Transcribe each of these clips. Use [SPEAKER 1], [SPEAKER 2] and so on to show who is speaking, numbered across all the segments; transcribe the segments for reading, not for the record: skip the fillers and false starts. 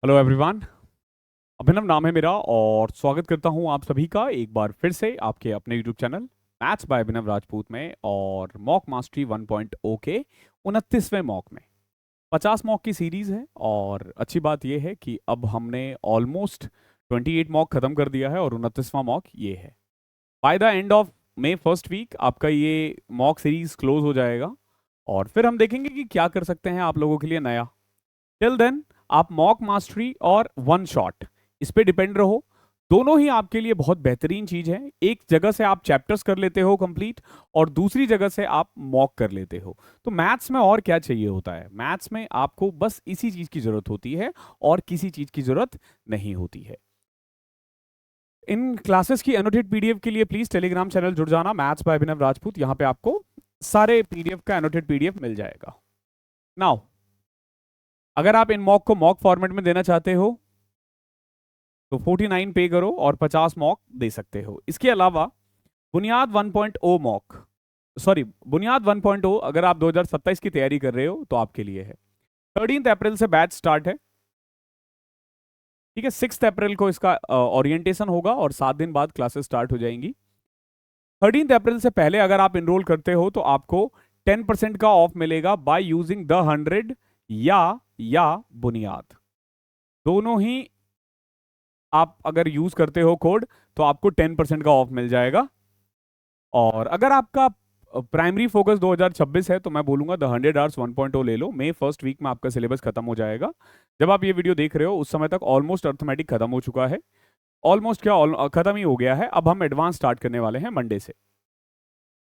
[SPEAKER 1] Hello everyone. अभिनव नाम है मेरा और स्वागत करता हूं आप सभी का एक बार फिर से आपके अपने यूट्यूब चैनल मैथ्स बाय अभिनव राजपूत में और मॉक मास्टरी 1.0 के 29वें मॉक में 50 मॉक की सीरीज है। और अच्छी बात यह है कि अब हमने ऑलमोस्ट 28 मॉक खत्म कर दिया है और 29वां मॉक ये है। By the end of May first week आपका ये मॉक सीरीज क्लोज हो जाएगा और फिर हम देखेंगे कि क्या कर सकते हैं आप लोगों के लिए नया। टिल देन आप मॉक मास्टरी और वन शॉट इस पे डिपेंड रहो। दोनों ही आपके लिए बहुत बेहतरीन चीज है। एक जगह से आप चैप्टर्स कर लेते हो कंप्लीट और दूसरी जगह से आप मॉक कर लेते हो। तो मैथ्स में और क्या चाहिए होता है, मैथ्स में आपको बस इसी चीज की जरूरत होती है और किसी चीज की जरूरत नहीं होती है। इन क्लासेस की एनोटेड पीडीएफ के लिए प्लीज टेलीग्राम चैनल जुड़ जाना, मैथ्स बाय अभिनव राजपूत। यहां पे आपको सारे पीडीएफ का एनोटेड पीडीएफ मिल जाएगा। नाउ अगर आप इन मॉक को मॉक फॉर्मेट में देना चाहते हो तो 49 पे करो और 50 मॉक दे सकते हो। इसके अलावा बुनियाद 1.0 मॉक बुनियाद 1.0 अगर आप 2027 की तैयारी कर रहे हो तो आपके लिए है। 13 अप्रैल से बैच स्टार्ट है, ठीक है। 6 अप्रैल को इसका ओरिएंटेशन होगा और 7 दिन बाद क्लासेस स्टार्ट हो जाएंगी। 13 अप्रैल से पहले अगर आप इनरोल करते हो तो आपको 10% का ऑफ मिलेगा बाय यूजिंग द 100 या बुनियाद। दोनों ही आप अगर यूज करते हो कोड तो आपको 10% का ऑफ मिल जाएगा। और अगर आपका प्राइमरी फोकस 2026 है तो मैं बोलूंगा द 100 आवर्स 1.0 ले लो। मे फर्स्ट वीक में आपका सिलेबस खत्म हो जाएगा। जब आप ये वीडियो देख रहे हो उस समय तक ऑलमोस्ट अर्थमेटिक खत्म हो चुका है। ऑलमोस्ट क्या खत्म ही हो गया है। अब हम एडवांस स्टार्ट करने वाले हैं मंडे से।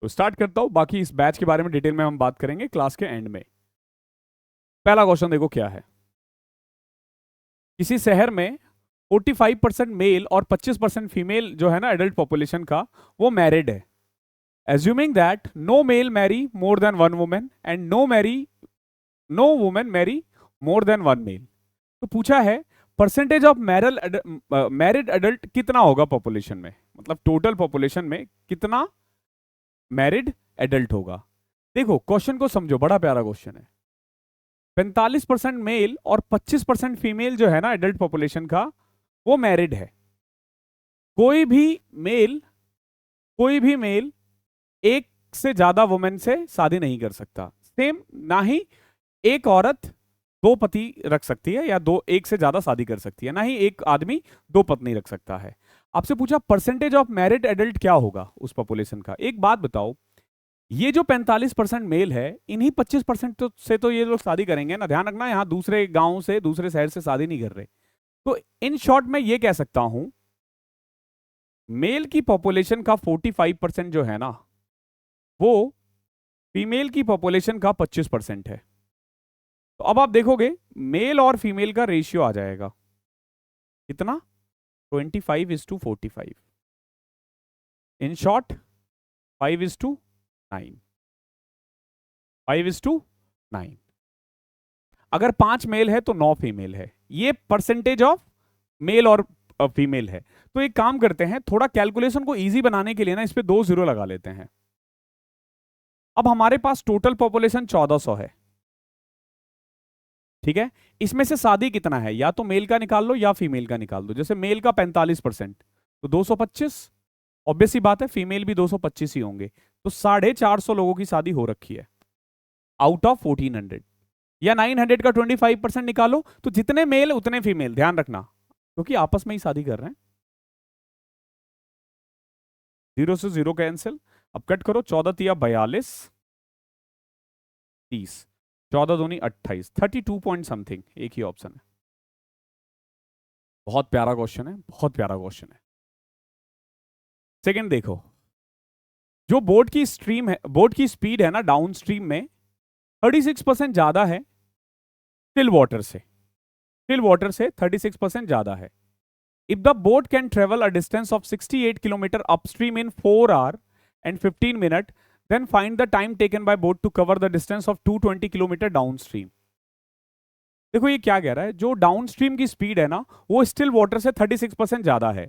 [SPEAKER 1] तो स्टार्ट करता हूं, बाकी इस बैच के बारे में डिटेल में हम बात करेंगे क्लास के एंड में। पहला क्वेश्चन देखो क्या है। किसी शहर में 45% मेल और 25% फीमेल जो है ना एडल्ट पॉपुलेशन का, वो मैरिड है। Assuming that no male marry more than one woman and no woman marry more than one male। तो पूछा है परसेंटेज ऑफ मैरिड अडल्ट कितना होगा पॉपुलेशन में, मतलब टोटल पॉपुलेशन में कितना मैरिड एडल्ट होगा। देखो क्वेश्चन को समझो, बड़ा प्यारा क्वेश्चन है। 45% मेल और 25% फीमेल जो है ना एडल्ट पॉपुलेशन का, वो मैरिड है। कोई भी मेल एक से ज्यादा वुमेन से शादी नहीं कर सकता। सेम ना ही एक औरत दो पति रख सकती है या एक से ज्यादा शादी कर सकती है, ना ही एक आदमी दो पत्नी रख सकता है। आपसे पूछा परसेंटेज ऑफ मैरिड एडल्ट क्या होगा उस पॉपुलेशन का। एक बात बताओ, ये जो 45% मेल है, इन्हीं 25% से तो ये लोग शादी करेंगे ना। ध्यान रखना, यहां दूसरे गांव से दूसरे शहर से शादी नहीं कर रहे। तो इन शॉर्ट में ये कह सकता हूं मेल की पॉपुलेशन का 45% जो है ना, वो फीमेल की पॉपुलेशन का 25% है। तो अब आप देखोगे मेल और फीमेल का रेशियो आ जाएगा कितना, 25:45। In short 5:9, 5:9। अगर 5 मेल है तो 9 फीमेल है। ये परसेंटेज ऑफ मेल और फीमेल है। तो एक काम करते हैं, थोड़ा कैलकुलेशन को इजी बनाने के लिए ना इस पे 2 जीरो लगा लेते हैं। अब हमारे पास टोटल पॉपुलेशन 1400 है, ठीक है। इसमें से शादी कितना है, या तो मेल का निकाल लो या फीमेल का निकाल दो। जैसे मेल का 45% तो 225, ऑब्वियस सी बात है फीमेल भी 225 ही होंगे। तो 450 लोगों की शादी हो रखी है आउट ऑफ 1400। या 900 का 25% निकालो तो जितने मेल उतने फीमेल, ध्यान रखना क्योंकि आपस में ही शादी कर रहे हैं। 0 से 0 कैंसिल। अब कट करो, 14 तिया 42, 30, 14 दूनी 28, 32 पॉइंट समथिंग। एक ही ऑप्शन है। बहुत प्यारा क्वेश्चन है, बहुत प्यारा क्वेश्चन है। सेकंड देखो, जो बोट की स्ट्रीम है, बोट की स्पीड है ना डाउन स्ट्रीम में 36% ज्यादा है स्टिल वाटर से। स्टिल वाटर से 36% ज्यादा है। If the boat can travel a distance of 68 kilometre upstream in 4 hour and 15 minute, then find the time taken by boat to cover the distance of 220 kilometre down stream. देखो ये क्या कह रहा है, जो डाउन स्ट्रीम की speed है ना वो स्टिल वाटर से 36% ज्यादा है।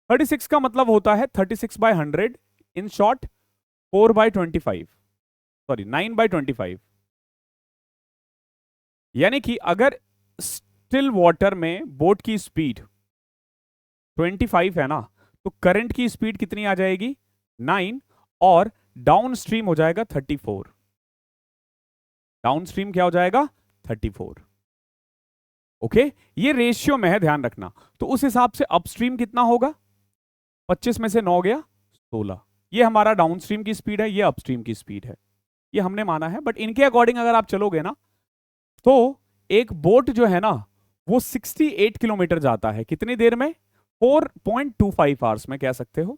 [SPEAKER 1] 36 का मतलब होता है 36/100, इन शॉर्ट 4/25, सॉरी 9/25। यानी कि अगर स्टिल वाटर में बोट की स्पीड 25 है ना, तो करंट की स्पीड कितनी आ जाएगी 9, और डाउन स्ट्रीम हो जाएगा 34। डाउन स्ट्रीम क्या हो जाएगा 34। ओके, ये रेशियो में है, ध्यान रखना। तो उस हिसाब से अपस्ट्रीम कितना होगा, 25 में से 9 गया 16। ये हमारा डाउनस्ट्रीम की स्पीड है, ये अपस्ट्रीम की स्पीड है, ये हमने माना है। बट इनके अकॉर्डिंग अगर आप चलोगे ना, तो एक बोट जो है ना वो 68 किलोमीटर जाता है कितनी देर में, 4.25 आवर्स में, कह सकते हो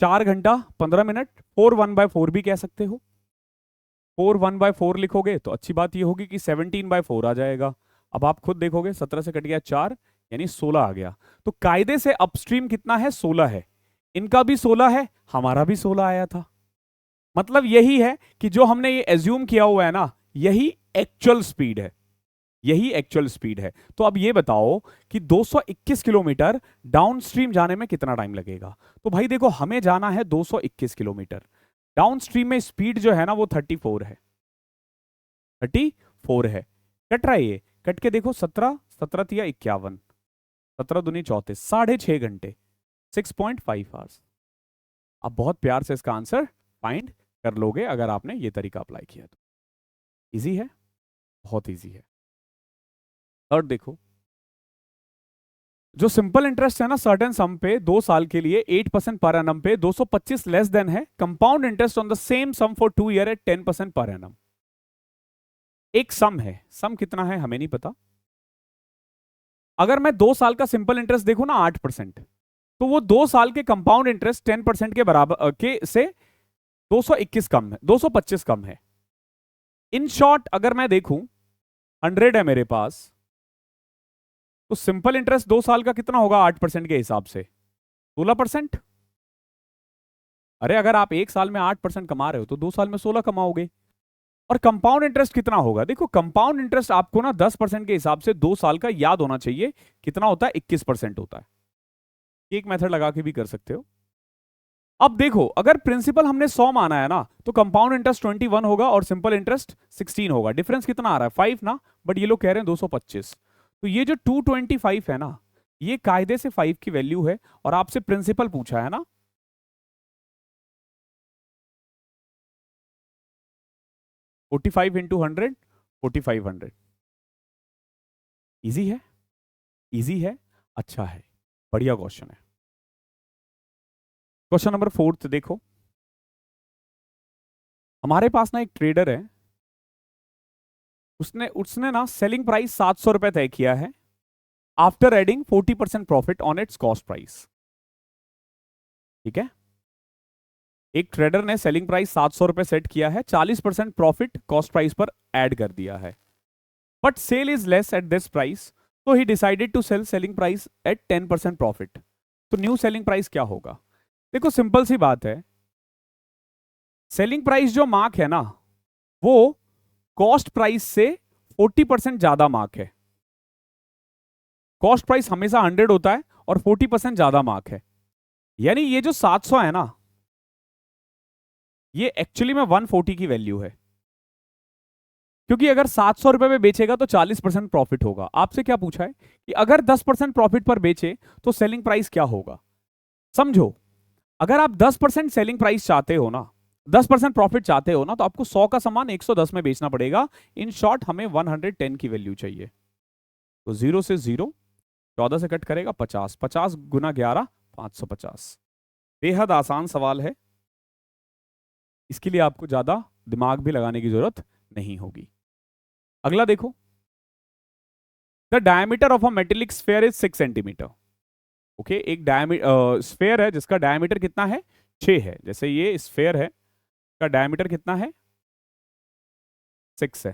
[SPEAKER 1] 4 घंटा 15 मिनट। 4 1/4 भी कह सकते हो। 4 1/4 लिखोगे तो अच्छी बात ये होगी कि 17/4 आ जाएगा। अब आप खुद देखोगे 17 से कट गया 4, यानी 16 आ गया। तो कायदे से अपस्ट्रीम कितना है 16 है, इनका भी 16 है, हमारा भी 16 आया था। मतलब यही है कि जो हमने ये एज्यूम किया हुआ है ना, यही एक्चुअल स्पीड है, यही एक्चुअल स्पीड है। तो अब ये बताओ कि 221 किलोमीटर डाउनस्ट्रीम जाने में कितना टाइम लगेगा। तो भाई देखो, हमें जाना है 221 किलोमीटर, डाउनस्ट्रीम में स्पीड जो है ना वो 34 है, 34 है। कट रहा है ये, कट के देखो 17 17 तिया 51, 17 दूनी 34, 6.5 घंटे, 6.5 आवर्स। अब बहुत प्यार से इसका आंसर फाइंड कर लोगे अगर आपने ये तरीका अप्लाई किया तो। इजी है, बहुत इजी है। थर्ड देखो, जो सिंपल इंटरेस्ट है ना सर्टेन सम पे 2 साल के लिए 8% पर एनम पे 225 लेस देन है compound interest on the same sum for 2 year at 10% per annum. एक सम है, सम कितना है हमें नहीं पता। अगर मैं 2 साल का सिंपल इंटरेस्ट देखूं ना 8%, तो वो 2 साल के कंपाउंड इंटरेस्ट 10% के बराबर के से 221 कम है, 225 कम है। इन शॉर्ट अगर मैं देखूं 100 है मेरे पास, तो सिंपल इंटरेस्ट 2 साल का कितना होगा 8% के हिसाब से 16%। अरे अगर आप 1 साल में 8% कमा रहे हो तो 2 साल में 16 कमाओगे। और कंपाउंड इंटरेस्ट कितना होगा, देखो कंपाउंड इंटरेस्ट आपको ना 10% के हिसाब से 2 साल का याद होना चाहिए, कितना होता है 21% होता है। एक मेथड लगा के भी कर सकते हो। अब देखो, अगर प्रिंसिपल हमने 100 माना है ना, तो कंपाउंड इंटरेस्ट 21 होगा और सिंपल इंटरेस्ट 16 होगा। डिफरेंस कितना आ रहा है 5 ना, बट ये लोग कह रहे हैं 225। तो ये जो 225 है ना, ये कायदे से 5 की वैल्यू है, और आपसे प्रिंसिपल पूछा है ना, फोर्टी फाइव इंटू 100, 4500। इजी है, इजी है, अच्छा है, बढ़िया क्वेश्चन है। क्वेश्चन नंबर 4 देखो, हमारे पास ना एक ट्रेडर है, उसने उसने ना सेलिंग प्राइस 700 रुपए तय किया है after adding 40% profit on it's cost price. ठीक है, एक ट्रेडर ने सेलिंग प्राइस 700 रुपए सेट किया है, 40% प्रॉफिट कॉस्ट प्राइस पर ऐड कर दिया है, but sale is less at this price, तो he decided to sell selling price at 10% profit. तो न्यू सेलिंग प्राइस क्या होगा। देखो सिंपल सी बात है, सेलिंग प्राइस जो मार्क है ना, वो कॉस्ट प्राइस से 40% ज्यादा मार्क है। कॉस्ट प्राइस हमेशा 100 होता है और 40% ज्यादा मार्क है, यानी ये जो 700 है ना, ये एक्चुअली में 140 की वैल्यू है, क्योंकि अगर 700 रुपए में बेचेगा तो 40% प्रॉफिट होगा। आपसे क्या पूछा है कि अगर 10% प्रॉफिट पर बेचे तो सेलिंग प्राइस क्या होगा। समझो, अगर आप 10% सेलिंग प्राइस चाहते हो ना, 10% प्रॉफिट चाहते हो ना, तो आपको 100 का सामान 110 में बेचना पड़ेगा। इन शॉर्ट हमें 110 की वैल्यू चाहिए। तो 0 से 0, 14 से कट करेगा 50, 50 गुना 11 550। बेहद आसान सवाल है, इसके लिए आपको ज्यादा दिमाग भी लगाने की जरूरत नहीं होगी। अगला देखो, the diameter of a metallic sphere is 6 centimetre. Okay, एक स्फेयर है जिसका डायमीटर कितना है 6 है। जैसे ये स्फेयर है, का डायमीटर कितना है 6 है।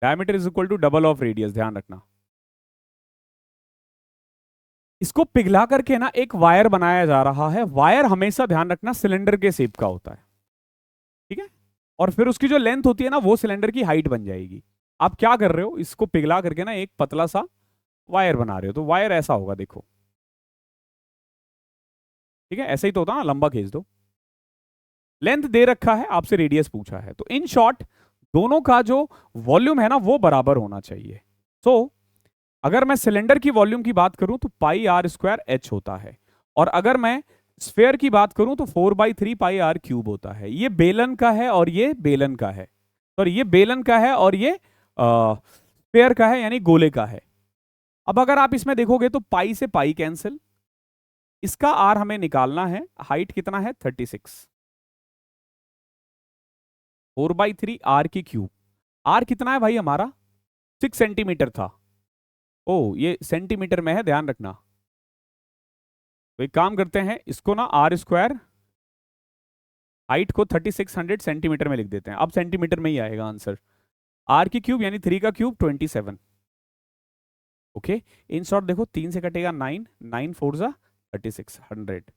[SPEAKER 1] Diameter is equal to double of radius, ध्यान रखना। इसको पिघला करके ना एक वायर बनाया जा रहा है। वायर हमेशा ध्यान रखना सिलेंडर के शेप का होता है, ठीक है, और फिर उसकी जो लेंथ होती है ना, वो सिलेंडर की हाइट बन जाएगी। आप क्या कर रहे हो, इसको पिघला करके ना एक पतला सा वायर बना रहे हो, तो वायर ऐसा होगा, देखो, ठीक है, ऐसे ही तो होता ना, लंबा खींच दो। लेंथ दे रखा है, आपसे रेडियस पूछा है, तो इन शॉर्ट दोनों का जो वॉल्यूम है ना वो बराबर होना चाहिए। सो अगर मैं सिलेंडर की वॉल्यूम की बात करूं तो पाई आर स्क्वायर एच होता है, और अगर मैं स्फेयर की बात करूं तो 4/3 पाई आर क्यूब होता है। ये बेलन का है और ये बेलन का है, सॉरी ये बेलन का है और ये स्फेयर का है, यानी गोले का है। अब अगर आप इसमें देखोगे तो पाई से पाई कैंसिल, इसका आर हमें निकालना है, हाइट कितना है 36, 4/3 आर की क्यूब। आर कितना है भाई हमारा 6 सेंटीमीटर था। ओ ये सेंटीमीटर में है, ध्यान रखना। तो एक काम करते हैं, इसको ना आर स्क्वायर हाइट को 3600 सेंटीमीटर में लिख देते हैं। अब सेंटीमीटर में ही आएगा आंसर। आर की क्यूब यानी 3 का क्यूब 27। ओके, इन शॉर्ट देखो 3 से कटेगा 9, 9 4 जा 36, 100।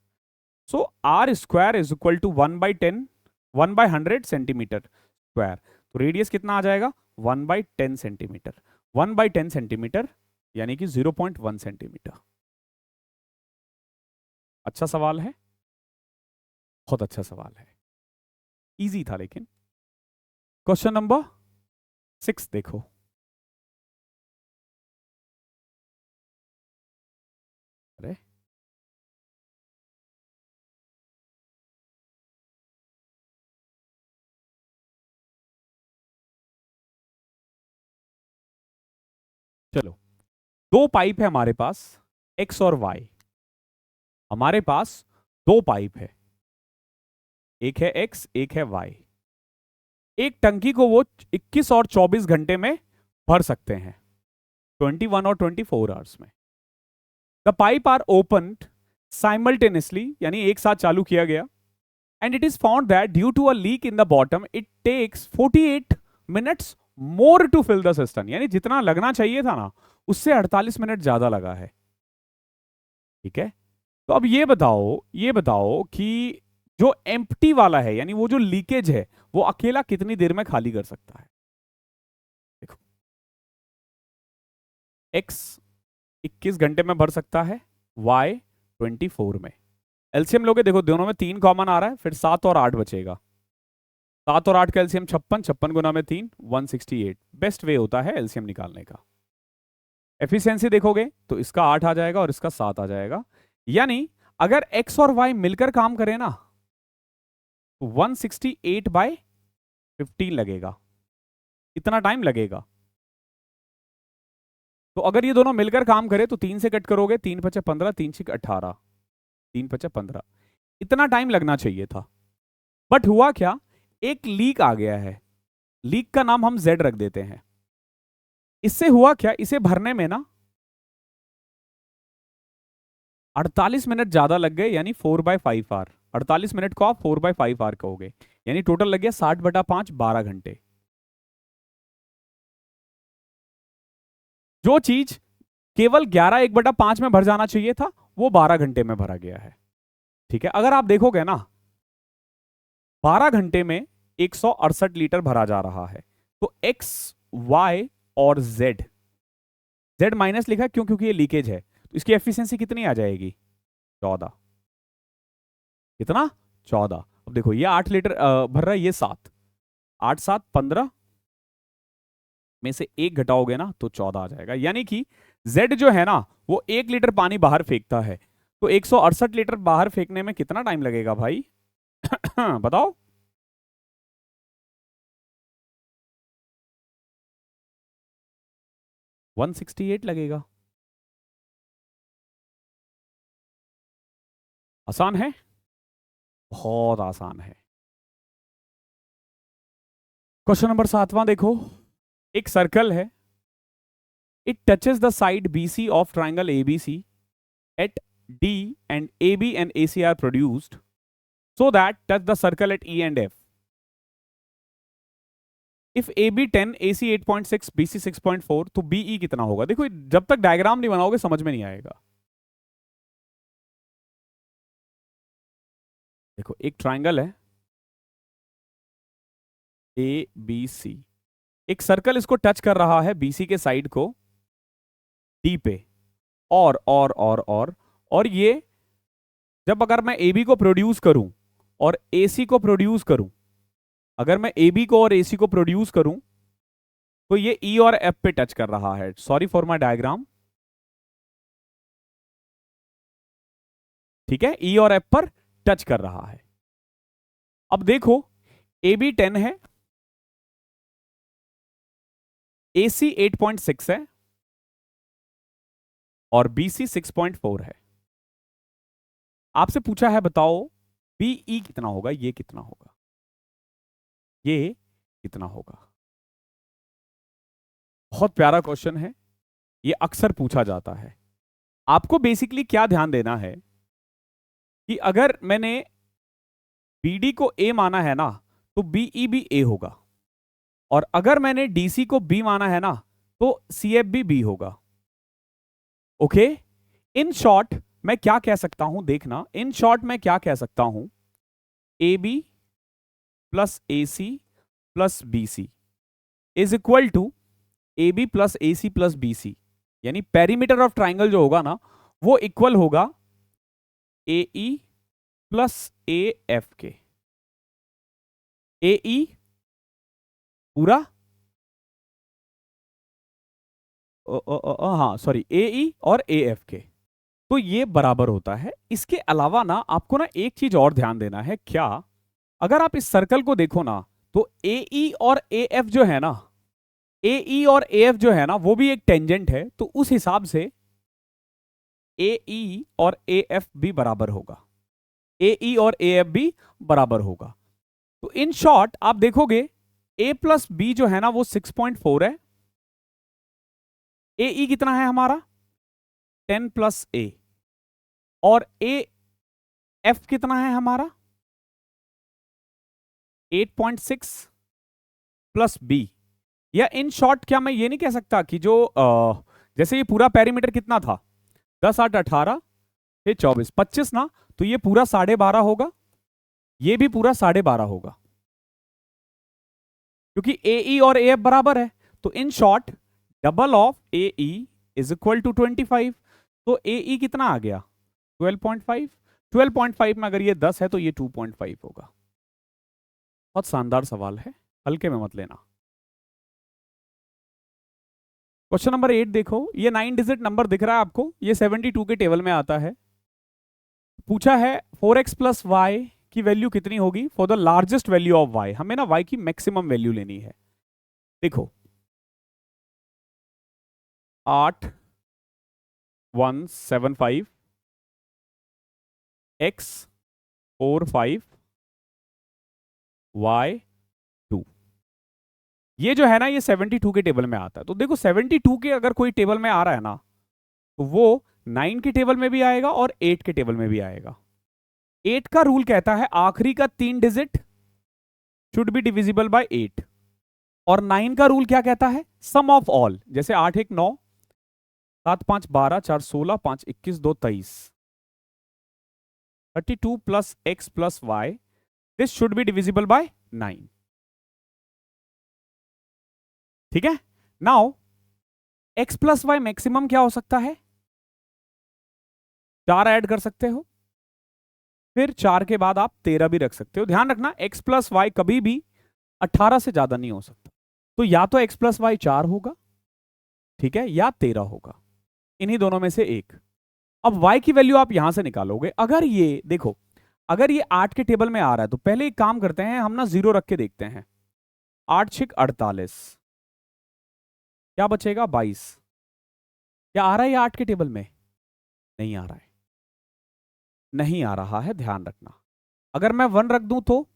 [SPEAKER 1] So r square is equal to 1/10, 1/100 centimetre square. तो रेडियस कितना आ जाएगा 1/10 सेंटीमीटर। 1/10 सेंटीमीटर यानी कि 0.1 सेंटीमीटर। अच्छा सवाल है, बहुत अच्छा सवाल है, इजी था लेकिन। क्वेश्चन नंबर 6 देखो। अरे चलो, दो पाइप है हमारे पास, एक्स और वाई। हमारे पास दो पाइप है, एक है एक्स एक है वाई। एक टंकी को वो 21 और 24 घंटे में भर सकते हैं, 21 और 24 आवर्स में। The pipe are open simultaneously, यानी एक साथ चालू किया गया, and it is found that due to a leak in the bottom it takes 48 minutes more to fill the system. यानी जितना लगना चाहिए था ना, उससे 48 मिनट ज्यादा लगा है। ठीक है, तो अब ये बताओ कि जो एम्प्टी वाला है, यानी वो जो लीकेज है, वो अकेला कितनी देर में खाली कर सकता है। देखो, एक्स 21 घंटे में भर सकता है, वाई 24 में। एलसीएम लोगे, देखो दोनों में 3 कॉमन आ रहा है, फिर 7 और 8 बचेगा। 7 और 8 का एलसीएम 56, 56 गुना में 3 168। बेस्ट वे होता है एलसीएम निकालने का। एफिशिएंसी देखोगे तो इसका 8 आ जाएगा और इसका 7 आ जाएगा, यानी अगर एक्स और वाई मिलकर काम करें ना, 168/15 लगेगा, इतना टाइम लगेगा। तो अगर ये दोनों मिलकर काम करें तो 3 से कट करोगे, 3 × 5 = 15, 3 × 6 = 18, 3 × 5 = 15। इतना टाइम लगना चाहिए था, बट हुआ क्या, एक लीक आ गया है। लीक का नाम हम जेड रख देते हैं। इससे हुआ क्या, इसे भरने में ना 48 मिनट ज्यादा लग गए, यानी 4/5 आर। 48 मिनट को आप 4/5 आर कहोगे, यानी टोटल लग गया 60/5, 12 घंटे। जो चीज केवल 11 1/5 में भर जाना चाहिए था, वो 12 घंटे में भरा गया है। ठीक है, अगर आप देखोगे ना, 12 घंटे में 168 लीटर भरा जा रहा है। तो एक्स, वाई और जेड, जेड माइनस लिखा है क्यों, क्योंकि ये लीकेज है, तो इसकी एफिशिएंसी कितनी आ जाएगी 14। कितना 14। अब देखो ये 8 लीटर भर रहा है, ये 7, 8 7 15 में से 1 घटाओगे ना तो 14 आ जाएगा। यानी कि Z जो है ना, वो 1 लीटर पानी बाहर फेंकता है, तो 168 लीटर बाहर फेंकने में कितना टाइम लगेगा भाई बताओ। वन 168 लगेगा। आसान है, बहुत आसान है। क्वेश्चन नंबर 7वां देखो। एक सर्कल है, it touches the side BC of triangle ABC at D, and AB and AC are produced so that touch the circle at E and F. If AB 10, AC 8.6, BC 6.4, तो BE कितना होगा। देखो जब तक diagram नहीं बनाओगे समझ में नहीं आएगा। देखो एक ट्राइंगल है ABC, एक सर्कल इसको टच कर रहा है BC के साइड को D पे, और ये जब अगर मैं AB को प्रोड्यूस करूं और AC को प्रोड्यूस करूं, अगर मैं AB को और AC को प्रोड्यूस करूं तो ये ई और एफ पे टच कर रहा है। सॉरी फॉर माय डायग्राम, ठीक है, ई और एफ पर टच कर रहा है। अब देखो ए बी 10 है, ए सी 8.6 है और बी सी 6.4 है। आपसे पूछा है बताओ बीई कितना होगा, ये कितना होगा, ये कितना होगा। बहुत प्यारा क्वेश्चन है, ये अक्सर पूछा जाता है। आपको बेसिकली क्या ध्यान देना है कि अगर मैंने बीडी को ए माना है ना, तो बीई भी ए होगा, और अगर मैंने डीसी को बी माना है ना, तो सीएफ भी बी होगा। ओके, इन शॉर्ट मैं क्या कह सकता हूं, देखना, इन शॉर्ट मैं क्या कह सकता हूं, A B plus A C plus B C is equal to A B plus A C plus B C, यानी पेरीमीटर ऑफ ट्राइंगल जो होगा ना, वो इक्वल होगा ए ई प्लस ए एफ के। ए ई पूरा, हाँ सॉरी, ए ई और ए एफ के, तो ये बराबर होता है। इसके अलावा ना आपको ना एक चीज और ध्यान देना है, क्या, अगर आप इस सर्कल को देखो ना, तो ए ई और ए एफ जो है ना, ए ई और ए एफ जो है ना, वो भी एक टेंजेंट है, तो उस हिसाब से ए ई और ए एफ भी बराबर होगा, ए ई और ए एफ भी बराबर होगा। तो इन शॉर्ट आप देखोगे ए प्लस बी जो है ना वो 6.4 है, ए ई कितना है हमारा 10 प्लस ए, और ए एफ कितना है हमारा 8.6 प्लस बी। या इन शॉर्ट क्या मैं ये नहीं कह सकता कि जो जैसे ये पूरा पेरीमीटर कितना था 10 8 18 ये 24 25 ना, तो ये पूरा 12.5 होगा, ये भी पूरा 12.5 होगा, क्योंकि ए ई और ए एफ बराबर है। तो in short double of A E is equal to 25। तो ए ई कितना आ गया 12.5, 12.5 में अगर ये 10 है तो ये 2.5 होगा। बहुत शानदार सवाल है, हल्के में मत लेना। क्वेश्चन नंबर 8 देखो, ये 9 डिजिट नंबर दिख रहा है आपको, ये 72 के टेबल में आता है। पूछा है 4x प्लस वाई की वैल्यू कितनी होगी for the largest value of y। हमें ना y की मैक्सिमम वैल्यू लेनी है। देखो 8175 x 45 y 2, ये जो है ना ये 72 के टेबल में आता है। तो देखो 72 के अगर कोई टेबल में आ रहा है ना, तो वो 9 के टेबल में भी आएगा और 8 के टेबल में भी आएगा। 8 का रूल कहता है आखिरी का 3 digit should be divisible bye 8, और 9 का रूल क्या कहता है सम ऑफ ऑल, जैसे 8 1 9, 7 5 12, 4 16, 5 21, 2 23, 32 plus X plus Y, this should be divisible by 9। ठीक है, now X plus Y maximum क्या हो सकता है, 4 ऐड कर सकते हो, फिर 4 के बाद आप 13 भी रख सकते हो। ध्यान रखना एक्स प्लस वाई कभी भी 18 से ज्यादा नहीं हो सकता, तो या तो एक्स प्लस वाई 4 होगा, ठीक है, या 13 होगा, इन्हीं दोनों में से एक। अब y की वैल्यू आप यहां से निकालोगे। अगर ये देखो, अगर ये 8 के टेबल में आ रहा है, तो पहले एक काम करते हैं, हम ना 0 रख के देखते हैं। 8 6 48, क्या बचेगा 22। क्या आ रहा है ये 8 के टेबल में, नहीं आ रहा है, नहीं आ रहा है, ध्यान रखना। अगर मैं 1 रख दूं तो,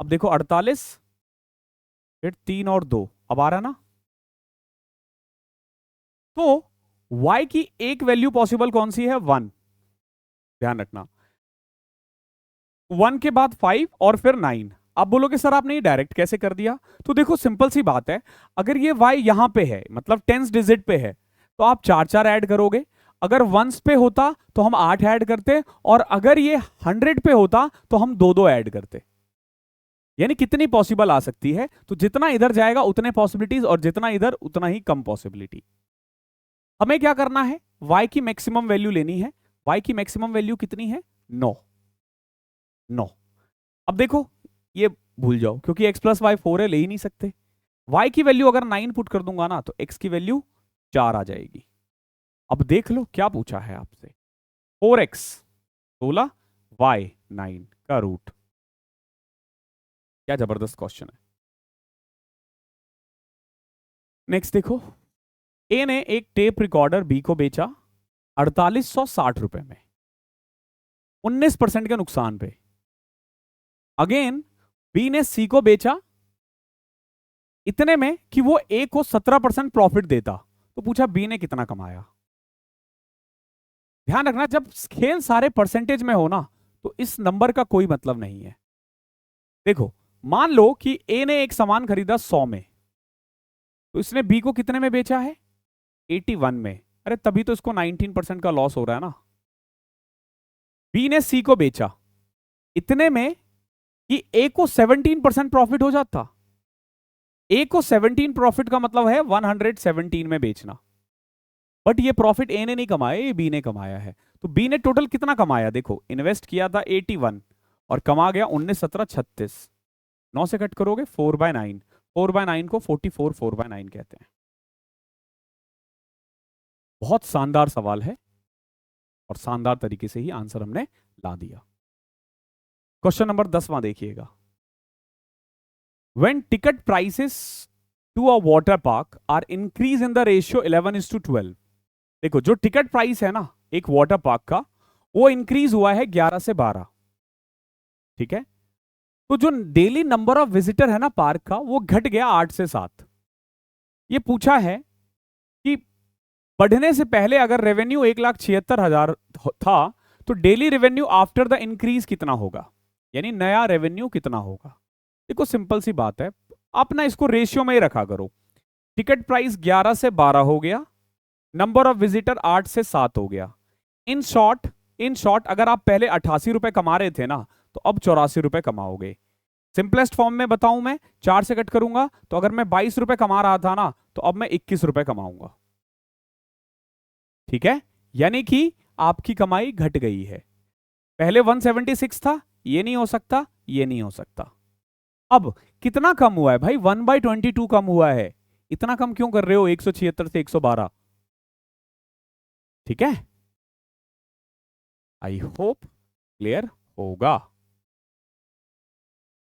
[SPEAKER 1] अब देखो 48 फिर 3 और 2, अब आ रहा है ना। तो y की एक वैल्यू पॉसिबल कौन सी है 1, ध्यान रखना। 1 के बाद 5 और फिर 9। आप बोलोगे सर आपने ये डायरेक्ट कैसे कर दिया, तो देखो सिंपल सी बात है, अगर ये y यहां पे है मतलब 10th डिजिट पे है, तो आप 4 4 ऐड करोगे। अगर 1s पे होता तो हम 8 ऐड करते, और अगर ये 100 पे होता तो हम 2 2 ऐड करते। यानी कितनी पॉसिबल आ सकती है, तो जितना इधर जाएगा उतने पॉसिबिलिटीज, और जितना इधर उतना ही कम पॉसिबिलिटी। हमें क्या करना है, y की मैक्सिमम वैल्यू लेनी है। y की मैक्सिमम वैल्यू कितनी है 9, 9। अब देखो ये भूल जाओ, क्योंकि x प्लस वाई 4 है, ले ही नहीं सकते। y की वैल्यू अगर 9 पुट कर दूंगा ना तो x की वैल्यू 4 आ जाएगी। अब देख लो क्या पूछा है आपसे, 4x 16 y 9 का रूट। क्या जबरदस्त क्वेश्चन है। नेक्स्ट देखो, ए ने एक टेप रिकॉर्डर बी को बेचा 4860 रुपए में, 19% के नुकसान पे। अगेन बी ने सी को बेचा इतने में कि वो ए को 17% प्रॉफिट देता, तो पूछा बी ने कितना कमाया। ध्यान रखना, जब खेल सारे परसेंटेज में हो ना तो इस नंबर का कोई मतलब नहीं है। देखो, मान लो कि ए ने एक सामान खरीदा 100 में, तो इसने बी को कितने में बेचा है, 81 में। अरे तभी तो इसको 19% का लॉस हो रहा है ना। बी ने सी को बेचा इतने में कि ए को 17% प्रॉफिट हो जाता। ए को 17 प्रॉफिट का मतलब है 117 में बेचना, बट ये प्रॉफिट ए ने नहीं कमाया, ये बी ने कमाया है। तो बी ने टोटल कितना कमाया, देखो इन्वेस्ट किया था 81 और कमा गया 19 17 36। 9 से कट करोगे 4/9, 4/9 को 44 4/9 कहते हैं। बहुत शानदार सवाल है और शानदार तरीके से ही आंसर हमने ला दिया। क्वेश्चन नंबर 10वां देखिएगा, when ticket prices to a water park are increase in the ratio 11:12। देखो जो टिकट प्राइस है ना एक वाटर पार्क का, वो इंक्रीज हुआ है 11 से 12। ठीक है, तो जो डेली नंबर ऑफ विजिटर है ना पार्क का, वो घट गया 8 से 7। ये पूछा है कि बढ़ने से पहले अगर रेवेन्यू 1,76,000 था तो daily revenue after the increase कितना होगा, यानी नया रेवेन्यू कितना होगा। देखो सिंपल सी बात है, अपना इसको रेशियो में ही रखा करो। टिकट प्राइस 11 से 12 हो गया, नंबर ऑफ विजिटर 8 से 7 हो गया। इन शॉर्ट अगर आप पहले 88 रुपए कमा रहे थे ना तो अब 84 रुपए कमाओगे। सिंपलेस्ट फॉर्म में बताऊं, मैं 4 से कट करूंगा तो अगर मैं 22 रुपए कमा रहा था ना तो अब मैं 21 रुपए कमाऊंगा। ठीक है, यानी कि आपकी कमाई घट गई है। पहले 176 था, ये नहीं हो सकता, ये नहीं हो सकता। अब कितना कम हुआ है भाई, 1/22 कम हुआ है। इतना कम क्यों कर रहे हो 176 से 112। ठीक है, आई होप क्लियर होगा।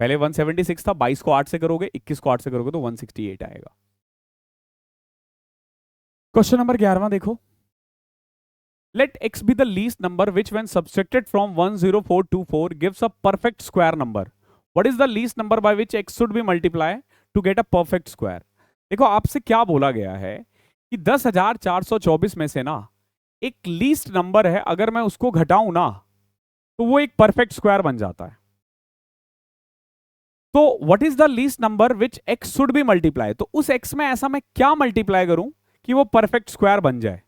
[SPEAKER 1] पहले 176 था, 22 को 8 से करोगे, 21 को 8 से करोगे तो 168 आएगा। क्वेश्चन नंबर 11वां देखो, let x be the least number which when subtracted from 10424 gives a perfect square number. What is the least number by which x should be multiplied to get a perfect square? देखो आपसे क्या बोला गया है कि 10,424 में से ना एक लीस्ट नंबर है, अगर मैं उसको घटाऊं ना तो वो एक परफेक्ट स्क्वायर बन जाता है। तो what is the least number which x should be multiply, तो उस एक्स में ऐसा मैं क्या मल्टीप्लाई करूं कि वो परफेक्ट स्क्वायर बन जाए।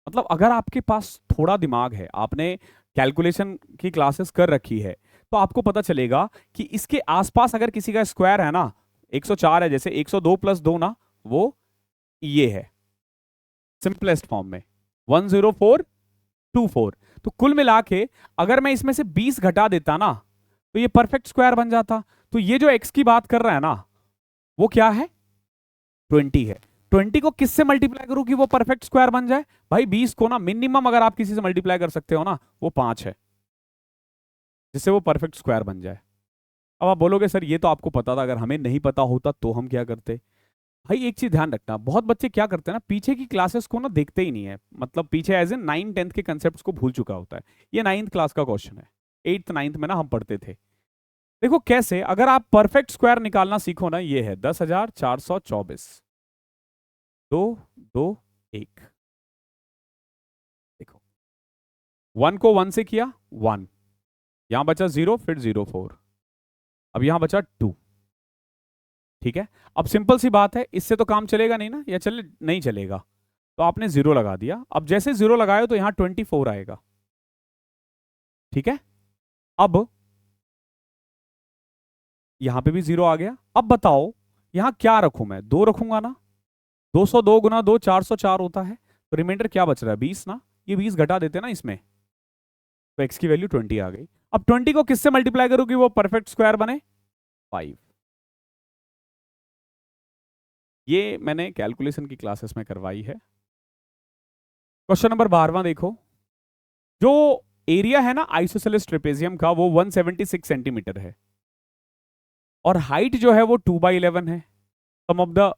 [SPEAKER 1] मतलब अगर आपके पास थोड़ा दिमाग है, आपने कैलकुलेशन की क्लासेस कर रखी है, तो आपको पता चलेगा कि इसके आसपास अगर किसी का स्क्वायर है ना, 104 है, जैसे 102 + 2 ना, वो ये है सिंपलेस्ट फॉर्म में 10424। तो कुल मिला के अगर मैं इसमें से 20 घटा देता ना तो ये परफेक्ट स्क्वायर बन जाता। तो ये जो एक्स की बात कर रहा है ना वो क्या है, 20 है। 20 को किससे मल्टीप्लाई करूं कि वो परफेक्ट स्क्वायर बन जाए, भाई 20 को ना मिनिमम अगर आप किसी से मल्टीप्लाई कर सकते हो ना वो 5 है, जिससे वो परफेक्ट स्क्वायर बन जाए। अब आप बोलोगे सर ये तो आपको पता था, अगर हमें नहीं पता होता तो हम क्या करते। भाई एक चीज ध्यान रखना, बहुत बच्चे क्या करते हैं ना, पीछे की क्लासेस को ना देखते ही नहीं है, मतलब पीछे एज इन 9 10th के कंसेप्ट को भूल चुका होता है। ये 9th क्लास का क्वेश्चन है, 8th 9th में ना हम पढ़ते थे। देखो कैसे, अगर आप परफेक्ट स्क्वायर निकालना सीखो ना, ये है 10,424 2 2 1। देखो 1 को 1 से किया 1, यहां बचा 0, फिर 04, अब यहां बचा 2। ठीक है, अब सिंपल सी बात है, इससे तो काम चलेगा नहीं ना, या चले नहीं चलेगा, तो आपने 0 लगा दिया। अब जैसे 0 लगाए तो यहां 24 आएगा। ठीक है, अब यहां पे भी 0 आ गया। अब बताओ यहां क्या रखूं, मैं 2 रखूंगा ना, 202 गुना 2 404 होता है, तो रिमाइंडर क्या बच रहा है 20 ना, ये 20 घटा देते ना इसमें, तो x की वैल्यू 20 आ गई। अब 20 को किससे मल्टीप्लाई करूं कि वो परफेक्ट स्क्वायर बने, 5। ये मैंने कैलकुलेशन की क्लासेस में करवाई है। क्वेश्चन नंबर 12वां देखो, जो एरिया है ना आइसोसेलेस ट्रेपेजियम का वो 176 सेंटीमीटर है और हाइट जो है वो 2/11 है, sum of the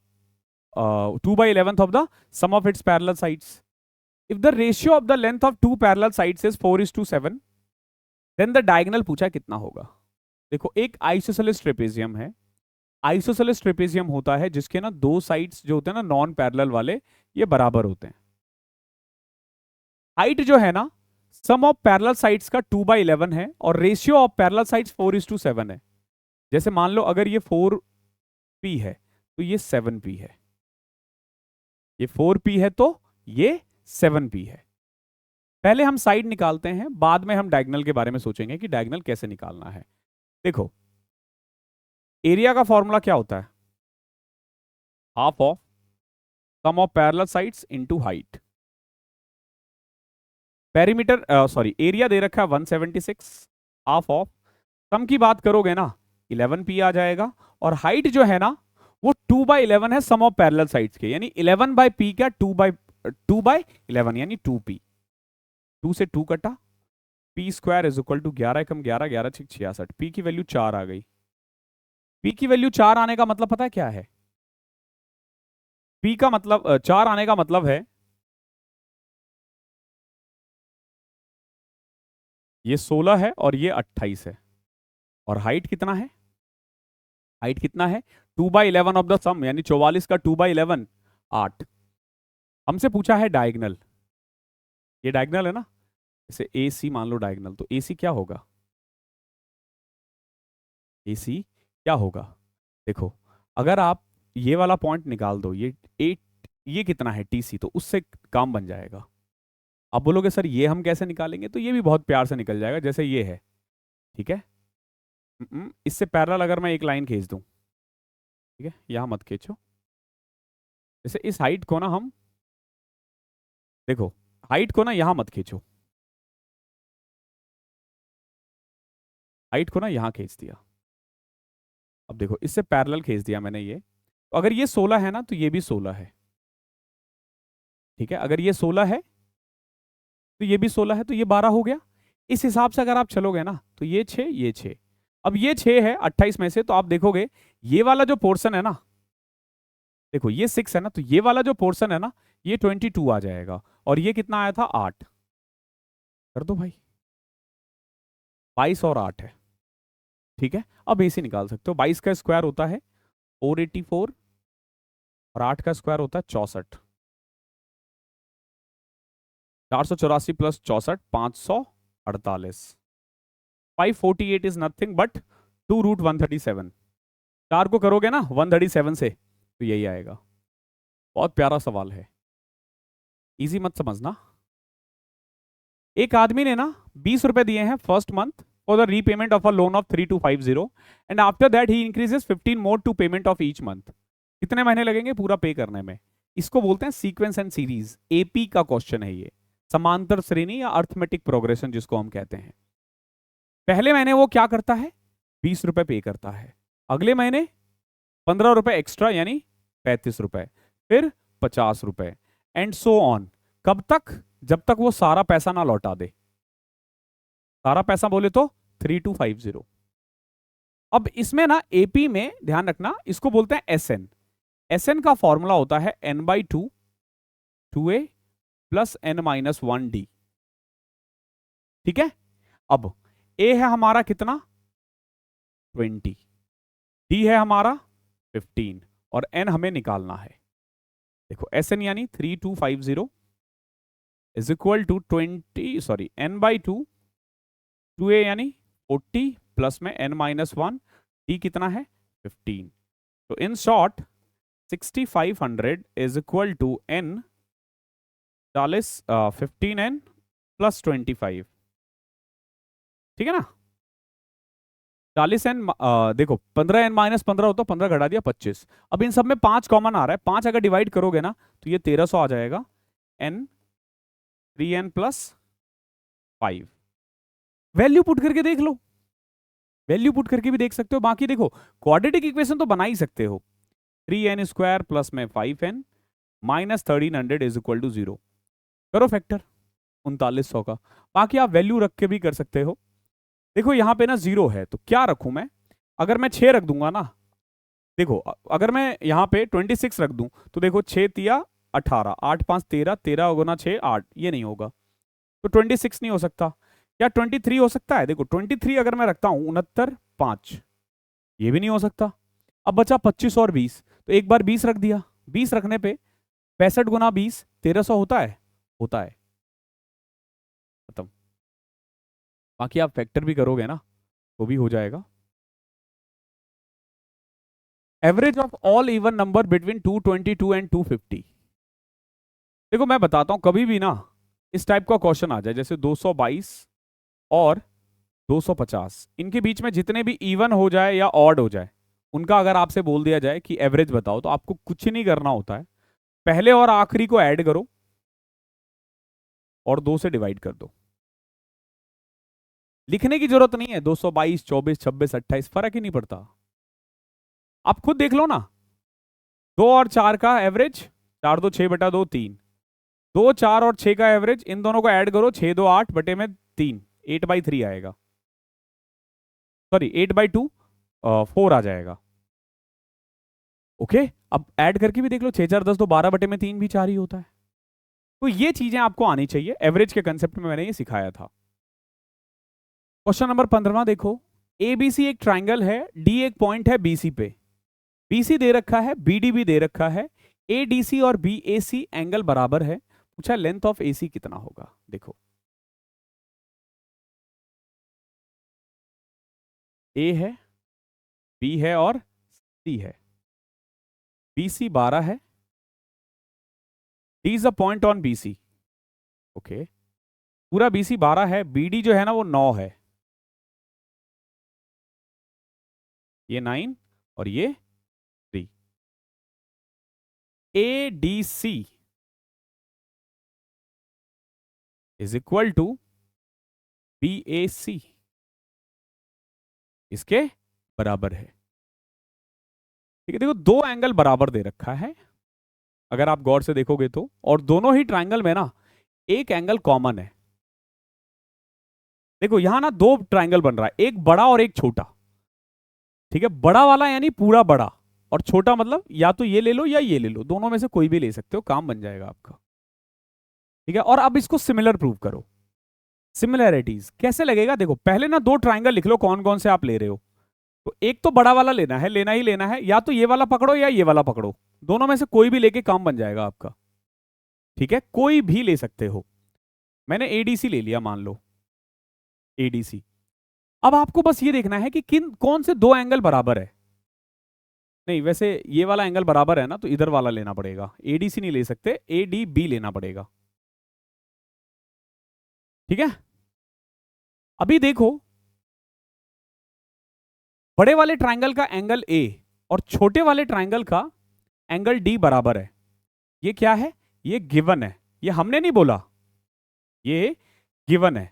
[SPEAKER 1] 2/11 of the sum of its parallel sides. If the ratio of the length of two parallel sides is 4:7, then the diagonal पूछा कितना होगा। देखो एक आइसोसेलेस ट्रेपेजियम है, आइसोसेलेस ट्रेपेजियम होता है जिसके ना दो साइड्स जो होते हैं ना नॉन पैरेलल वाले, ये बराबर होते हैं। हाइट जो है ना सम ऑफ पैरेलल साइड्स का 2/11 है और रेशियो ऑफ पैरेलल साइड्स 4:7 है। जैसे मान लो अगर ये 4p है तो ये 7p है, ये 4p है तो ये 7p है। पहले हम साइड निकालते हैं, बाद में हम डायगोनल के बारे में सोचेंगे कि डायगोनल कैसे निकालना है। देखो एरिया का फॉर्मूला क्या होता है, half of sum of parallel sides into height. Perimeter sorry area दे रखा है 176, हाफ ऑफ सम की बात करोगे ना 11p आ जाएगा, और हाइट जो है ना वो 2/11 है सम ऑफ पैरेलल साइड्स के, यानी 11/p क्या 2/11 यानी 2p। 2 से 2 कटा, p square is equal to 11 कम 11 11 6 66, p की वैल्यू 4 आ गई। p की वैल्यू 4 आने का मतलब पता है क्या है, p का मतलब 4 आने का मतलब है ये 16 है और ये 28 है, और हाइट कितना है, हाइट कितना है 2/11 ऑफ द सम, यानी 44 का 2/11 8। हमसे पूछा है डायगोनल, ये डायगोनल है ना, जैसे ए सी मान लो डायगोनल, तो ए सी क्या होगा, ए सी क्या होगा। देखो अगर आप ये वाला पॉइंट निकाल दो, ये 8, ये कितना है टी सी, तो उससे काम बन जाएगा। आप बोलोगे सर ये हम कैसे निकालेंगे, तो ये भी बहुत प्यार से निकल जाएगा, जैसे ये है, ठीक है। इससे पैरेलल अगर मैं एक लाइन खींच दूं, ठीक है, यहां मत खींचो, जैसे इस हाइट को ना हम, देखो हाइट को ना यहां मत खींचो, हाइट को ना यहां खींच दिया। अब देखो इससे पैरेलल खींच दिया मैंने ये, तो अगर ये 16 है ना तो ये भी 16 है, ठीक है। अगर ये 16 है तो ये भी 16 है, तो ये 12 हो गया। इस हिसाब से अगर आप चलोगे ना तो ये 6 ये 6, अब ये 6 है 28 में से, तो आप देखोगे ये वाला जो पोर्शन है ना, देखो ये 6 है ना, तो ये वाला जो पोर्शन है ना ये 22 आ जाएगा, और ये कितना आया था 8, कर दो भाई, 22 और 8 है, ठीक है। अब ऐसे निकाल सकते हो, 22 का स्क्वायर होता है 484 और 8 का स्क्वायर होता है 64, 484 प्लस 64 548, 548 इज नथिंग बट 2√137। 4 को करोगे ना 137 से तो यही आएगा। बहुत प्यारा सवाल है, इजी मत समझना। एक आदमी ने ना 20 रुपए दिए हैं first month for the repayment of a loan of 3250 and after that he increases 15 more to payment of each month. कितने महीने लगेंगे पूरा पे करने में, इसको बोलते हैं सीक्वेंस एंड सीरीज, एपी का क्वेश्चन है ये, समांतर श्रेणी या अर्थमेटिक प्रोग्रेशन जिसको हम कहते हैं। पहले महीने वो क्या करता है 20 रुपए पे करता है, अगले महीने 15 रुपए एक्स्ट्रा यानी 35 रुपए, फिर 50 रुपए एंड सो ऑन। कब तक, जब तक वो सारा पैसा ना लौटा दे, सारा पैसा बोले तो 3250। अब इसमें ना एपी में ध्यान रखना, इसको बोलते हैं एसएन। एसएन का फॉर्मूला होता है n/2 2a प्लस n-1d, ठीक है। अब ए है हमारा कितना 20, डी है हमारा 15 और एन हमें निकालना है। देखो एसएन यानी 3250 is equal to 20 sorry n/2 2a यानी 40 प्लस में n-1, डी कितना है 15। तो in short 6500 is equal to n 40 15n plus 25, ठीक है ना। 40n देखो 15n-15 हो तो 15 घटा दिया 25। अब इन सब में 5 कॉमन आ रहा है, 5 अगर डिवाइड करोगे ना तो ये 1300 आ जाएगा, n 3n plus 5। Value put करके देख लो, वैल्यू पुट करके भी देख सकते हो। बाकी देखो क्वाड्रेटिक इक्वेशन तो बना ही सकते हो, 3n² प्लस में 5n minus 1300 is equal to 0। करो फैक्टर 3900 का। बाकी आप वैल्यू रख के भी कर सकते हो। देखो यहाँ पे ना 0 है तो क्या रखूं मैं? अगर मैं 6 रख दूंगा ना, देखो अगर मैं यहाँ पे 26 रख दूं तो देखो 6 तिया 18, 8 5 13, 13 गुना 6 8, ये नहीं होगा तो 26 नहीं हो सकता। क्या 23 हो सकता है? देखो 23 अगर मैं रखता हूं 69 5, ये भी नहीं हो सकता। अब बचा 25 और 20, तो एक बार 20 रख दिया, 20 रखने पे 65 गुना 20 1300 होता है, होता है, खत्म। बाकी आप फैक्टर भी करोगे ना तो भी हो जाएगा। Average of all even number between 222 and 250। देखो मैं बताता हूं, कभी भी ना इस टाइप का क्वेश्चन आ जाए जैसे 222 और 250, इनके बीच में जितने भी इवन हो जाए या ऑड हो जाए, उनका अगर आपसे बोल दिया जाए कि एवरेज बताओ, तो आपको कुछ नहीं करना होता है, पहले और आखिरी को ऐड करो और 2 से डिवाइड कर दो। लिखने की जरूरत नहीं है, 222 24 26 28 फर्क ही नहीं पड़ता, आप खुद देख लो ना। 2 और 4 का एवरेज, 4 2 6 बटा 2 3, 2 4 और 6 का एवरेज, इन दोनों को ऐड करो, 6 2 8 बटे में 3, 8/3 आएगा, सॉरी 8/2 4 आ जाएगा। ओके, अब ऐड करके भी देख लो, 6 4 10 तो 12 बटे में 3 भी 4 ही होता है। तो ये चीजें आपको आनी चाहिए, एवरेज के कंसेप्ट में मैंने ये सिखाया था। क्वेश्चन नंबर 15 देखो, एबीसी एक ट्राइंगल है, डी एक पॉइंट है बीसी पे, बीसी दे रखा है, बीडी भी दे रखा है, एडीसी और बीएसी एंगल बराबर है, पूछा लेंथ ऑफ एसी कितना होगा। देखो ए है, बी है और सी है, बीसी 12 है, D is a point on BC. Okay, पूरा बीसी 12 है, बीडी जो है ना वो 9 है, ये 9 और ये 3। A D C is equal to B A C, इसके बराबर है। ठीक है, देखो दो एंगल बराबर दे रखा है अगर आप गौर से देखोगे तो, और दोनों ही ट्राइंगल में ना एक एंगल कॉमन है। देखो यहां ना दो ट्राइंगल बन रहा है, एक बड़ा और एक छोटा। ठीक है, बड़ा वाला यानी पूरा बड़ा, और छोटा मतलब या तो ये ले लो या ये ले लो, दोनों में से कोई भी ले सकते हो, काम बन जाएगा आपका। ठीक है, और अब इसको सिमिलर प्रूव करो। सिमिलैरिटीज कैसे लगेगा? देखो पहले ना दो ट्राइंगल लिख लो कौन कौन से आप ले रहे हो। तो एक तो बड़ा वाला लेना है, लेना ही लेना है, या तो ये वाला पकड़ो या ये वाला पकड़ो, दोनों में से कोई भी लेके काम बन जाएगा आपका। ठीक है, कोई भी ले सकते हो। मैंने एडीसी ले लिया, मान लो एडीसी। अब आपको बस ये देखना है कि किन कौन से दो एंगल बराबर है। नहीं वैसे ये वाला एंगल बराबर है ना, तो इधर वाला लेना पड़ेगा, एडीसी नहीं ले सकते, एडीबी लेना पड़ेगा। ठीक है, अभी देखो बड़े वाले ट्राइंगल का एंगल ए और छोटे वाले ट्राइंगल का एंगल डी बराबर है। ये क्या है? ये गिवन है, ये हमने नहीं बोला, ये गिवन है।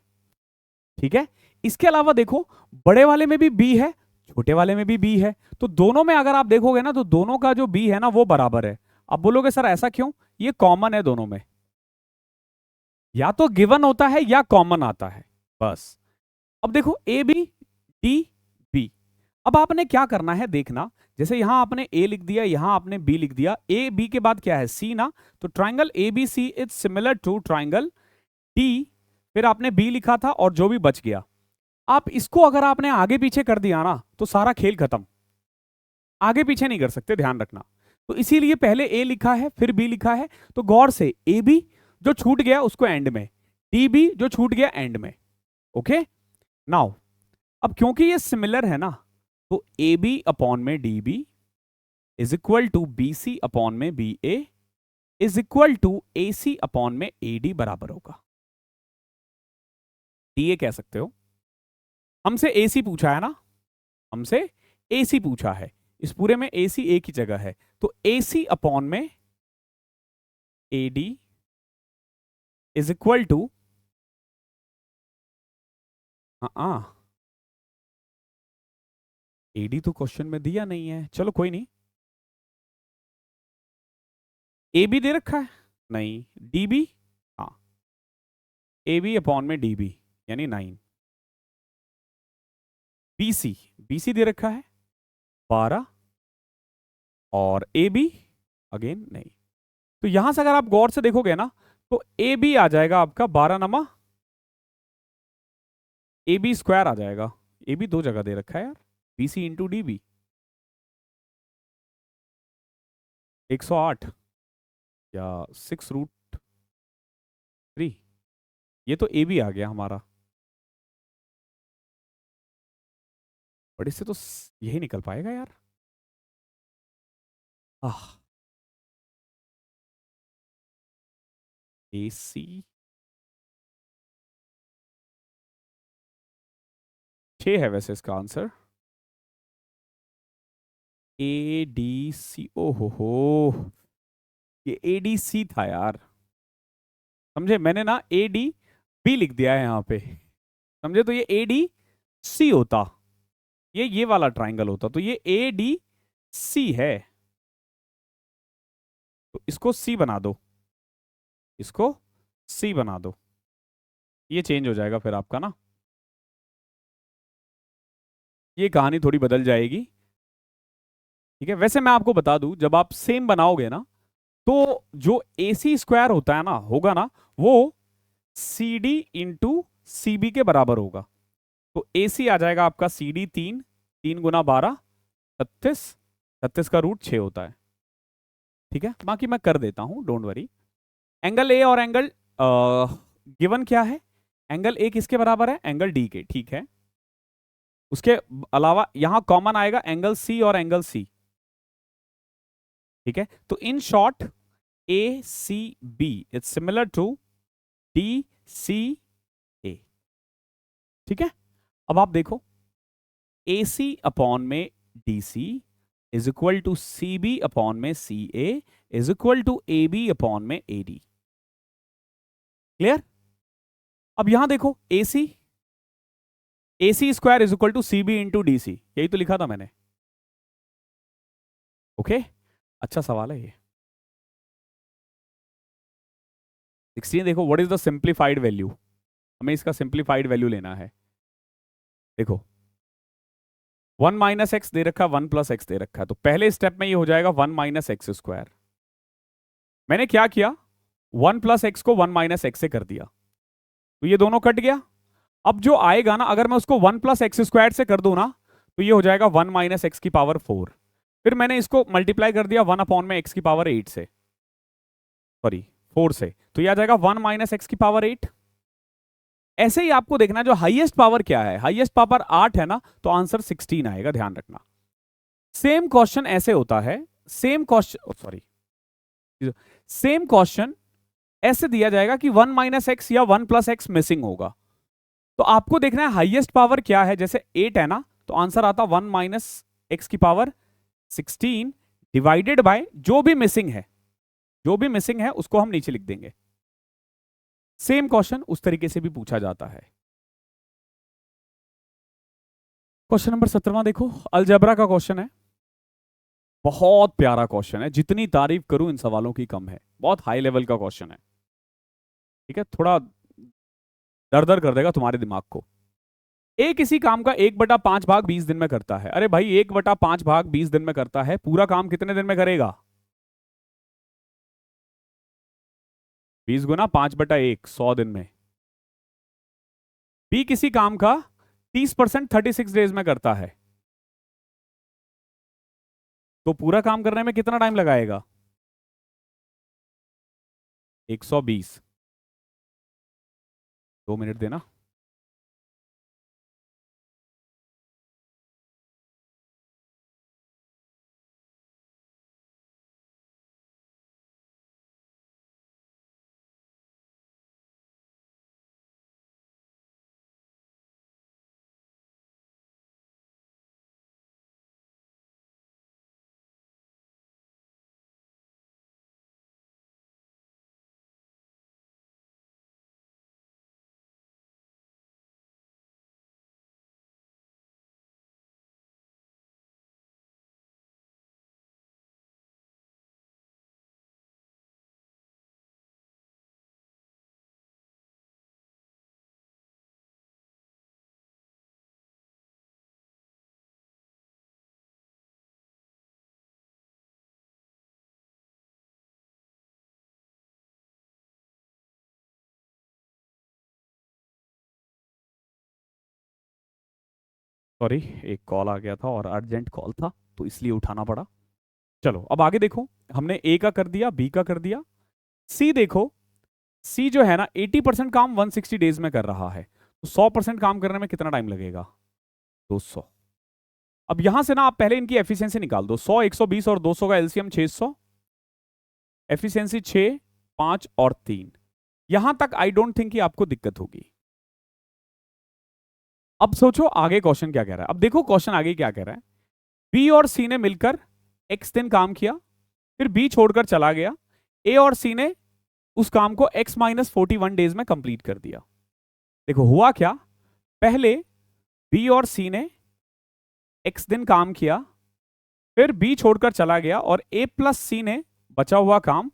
[SPEAKER 1] ठीक है, इसके अलावा देखो बड़े वाले में भी बी है, छोटे वाले में भी बी है, तो दोनों में अगर आप देखोगे ना तो दोनों का जो बी है ना वो बराबर है। अब बोलोगे सर ऐसा क्यों? ये कॉमन है दोनों में, या तो गिवन होता है या कॉमन आता है, बस। अब देखो ए बी डी बी, अब आपने क्या करना है देखना, जैसे यहां आपने ए लिख दिया, यहां आपने बी लिख दिया, ए बी के बाद क्या है? सी ना, तो triangle A B C is similar to triangle D, फिर आपने बी लिखा था और जो भी बच गया, आप इसको अगर आपने आगे पीछे कर दिया ना तो सारा खेल खत्म, आगे पीछे नहीं कर सकते, ध्यान रखना। तो इसीलिए पहले ए लिखा है फिर बी लिखा है, तो गौर से ए बी जो छूट गया उसको एंड में, डी बी जो छूट गया एंड में। ओके, नाउ अब क्योंकि ये सिमिलर है ना, तो ए बी अपॉन में D B is equal to B C upon में B A is equal to A C upon में ए डी बराबर होगा। डी ए कह सकते हो, हमसे ए सी पूछा है ना, हमसे ए सी पूछा है, इस पूरे में ए सी एक ही जगह है, तो ए सी अपॉन में A D is equal to, हाँ एडी तो क्वेश्चन में दिया नहीं है, चलो कोई नहीं, ए बी दे रखा है, नहीं, डी बी, हाँ, ए बी अपॉन में डी बी यानी 9। बी सी, बी सी दे रखा है 12, और ए बी अगेन नहीं। तो यहां से अगर आप गौर से देखोगे ना, तो ए बी आ जाएगा आपका 12 नमा ए बी स्क्वायर आ जाएगा। ए बी दो जगह दे रखा है यार, B C into D B 108 या 6√3, ये तो ए बी आ गया हमारा। बट इससे तो यही निकल पाएगा यार। आह, ए सी 6 है वैसे इसका आंसर। ए डी सी, ओ हो, ये ए डी सी था यार। समझे, मैंने ना ए डी बी लिख दिया है यहाँ पे, समझे, तो ये ए डी सी होता, ये वाला ट्राइंगल होता, तो ये ए डी सी है, तो इसको सी बना दो, इसको सी बना दो, ये चेंज हो जाएगा फिर आपका ना, ये कहानी थोड़ी बदल जाएगी। ठीक है, वैसे मैं आपको बता दूं, जब आप सेम बनाओगे ना, तो जो ए सी स्क्वायर होता है ना, होगा ना, वो C D into C B के बराबर होगा। तो ए सी आ जाएगा आपका सी डी 3, 3 × 12 36, 36 का रूट 6 होता है। ठीक है, बाकी मैं कर देता हूं, डोंट वरी। एंगल ए और एंगल गिवन क्या है, एंगल ए किसके बराबर है, एंगल डी के, ठीक है। उसके अलावा यहां कॉमन आएगा एंगल सी और एंगल सी, ठीक है। तो in short A C B is similar to D C A, ठीक है। अब आप देखो, ए सी अपॉन में D C is equal to C B upon में C A is equal to A B upon में ए डी। क्लियर। अब यहां देखो, A C square is equal to C B into D C, यही तो लिखा था मैंने। ओके, अच्छा सवाल है ये। 16 देखो, what is the simplified value, हमें इसका सिंप्लीफाइड वैल्यू लेना है। देखो 1 माइनस एक्स दे रखा, 1 प्लस एक्स दे रखा है, तो पहले स्टेप में ये हो जाएगा 1 माइनस एक्स स्क्वायर। मैंने क्या किया, 1 प्लस एक्स को 1 माइनस एक्स से कर दिया, तो ये दोनों कट गया। अब जो आएगा ना, अगर मैं उसको 1 प्लस एक्स स्क्वायर से कर दूं ना, तो ये हो जाएगा 1 माइनस एक्स की पावर 4। फिर मैंने इसको मल्टीप्लाई कर दिया 1 अपॉन में एक्स की पावर 8 से, सॉरी 4 से, तो ये आ जाएगा 1 माइनस एक्स की पावर 8। ऐसे ही आपको देखना है जो हाईएस्ट पावर क्या है, हाईएस्ट पावर 8 है ना, तो आंसर 16 आएगा, ध्यान रखना। सेम क्वेश्चन ऐसे होता है, same question, sorry, same question ऐसे दिया जाएगा कि 1 माइनस एक्स या 1 प्लस एक्स मिसिंग होगा, तो आपको देखना है हाईएस्ट पावर क्या है। जैसे 8 है ना, तो आंसर आता 1 माइनस एक्स की पावर 16 डिवाइडेड बाय जो भी मिसिंग है, जो भी मिसिंग है उसको हम नीचे लिख देंगे। सेम क्वेश्चन उस तरीके से भी पूछा जाता है। क्वेश्चन नंबर 17 देखो, अलजेब्रा का क्वेश्चन है, बहुत प्यारा क्वेश्चन है, जितनी तारीफ करूं इन सवालों की कम है, बहुत हाई लेवल का क्वेश्चन है। ठीक है, थोड़ा दर दर कर देगा तुम्हारे दिमाग को। ए किसी काम का 1/5 भाग 20 दिन में करता है। अरे भाई 1/5 भाग 20 दिन में करता है, पूरा काम कितने दिन में करेगा, 20 गुना 5/1 100 दिन में। बी किसी काम का 30% 36 डेज में करता है, तो पूरा काम करने में कितना टाइम लगाएगा, 120। 2 मिनट देना। सॉरी, एक कॉल आ गया था और अर्जेंट कॉल था तो इसलिए उठाना पड़ा। चलो अब आगे देखो, हमने ए का कर दिया, बी का कर दिया, सी देखो। सी जो है ना 80% काम 160 डेज में कर रहा है, तो 100% काम करने में कितना टाइम लगेगा? 200। अब यहां से ना आप पहले इनकी एफिशिएंसी निकाल दो। 100, 120 और 200 का एलसीएम 600, एफिशिएंसी 6, 5 और 3। यहां तक आई डोंट थिंक कि आपको दिक्कत होगी। अब सोचो आगे क्वेश्चन क्या कह रहा है। अब देखो क्वेश्चन आगे क्या कह रहा है। बी और सी ने मिलकर एक्स दिन काम किया, फिर बी छोड़कर चला गया। ए और सी ने उस काम को x माइनस 41 डेज में कंप्लीट कर दिया। देखो हुआ क्या, पहले बी और सी ने x दिन काम किया, फिर बी छोड़कर चला गया और ए प्लस सी ने बचा हुआ काम